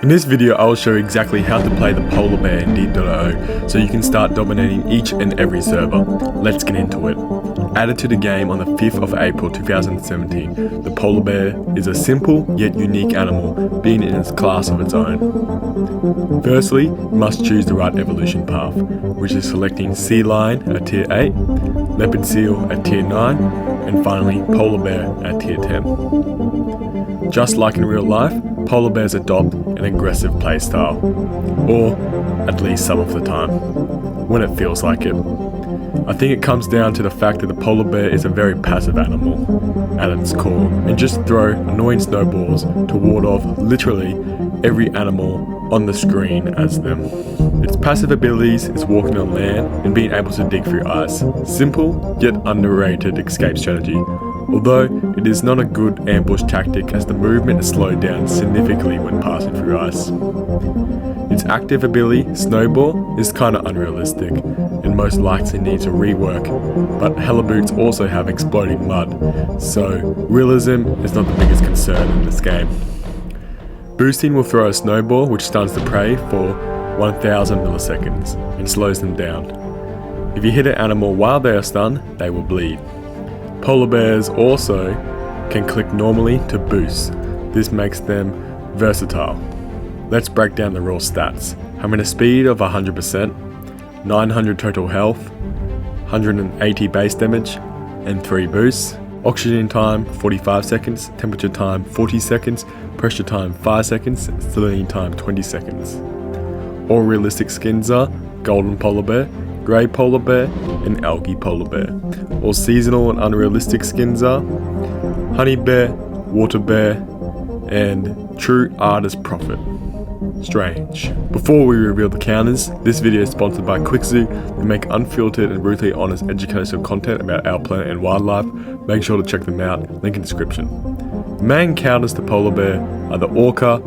In this video, I will show you exactly how to play the polar bear in Deep.io so you can start dominating each and every server. Let's get into it. Added to the game on the 5th of April 2017, the polar bear is a simple yet unique animal, being in its class of its own. Firstly, you must choose the right evolution path, which is selecting sea lion at tier 8, leopard seal at tier 9, and finally polar bear at tier 10. Just like in real life, polar bears adopt an aggressive playstyle, or at least some of the time, when it feels like it. I think it comes down to the fact that the polar bear is a very passive animal at its core, and just throw annoying snowballs to ward off literally every animal on the screen as them. Its passive abilities is walking on land and being able to dig through ice. Simple yet underrated escape strategy, although it is not a good ambush tactic as the movement is slowed down significantly when passing through ice. Its active ability, Snowball, is kinda unrealistic and most likely needs a rework, but Heliboots also have exploding mud, so realism is not the biggest concern in this game. Boosting will throw a snowball which stuns the prey for 1000 milliseconds and slows them down. If you hit an animal while they are stunned, they will bleed. Polar bears also can click normally to boost. This makes them versatile. Let's break down the raw stats. Having a speed of 100%, 900 total health, 180 base damage, and 3 boosts. Oxygen time 45 seconds, temperature time 40 seconds, pressure time 5 seconds, salinity time 20 seconds. All realistic skins are golden polar bear, grey polar bear, and algae polar bear. All seasonal and unrealistic skins are honey bear, water bear, and true artist prophet. Strange. Before we reveal the counters, this video is sponsored by QuickZoo. They make unfiltered and brutally honest educational content about our planet and wildlife. Make sure to check them out, link in description. The main counters to polar bear are the orca,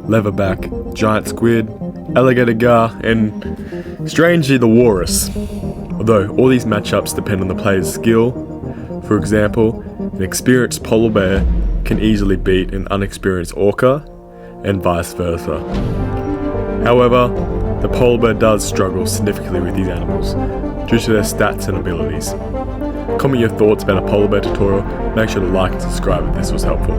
leatherback, giant squid, alligator gar, and strangely the walrus. Although all these matchups depend on the player's skill. For example, an experienced polar bear can easily beat an unexperienced orca, and vice versa. However, the polar bear does struggle significantly with these animals due to their stats and abilities. Comment your thoughts about a polar bear tutorial, make sure to like and subscribe if this was helpful.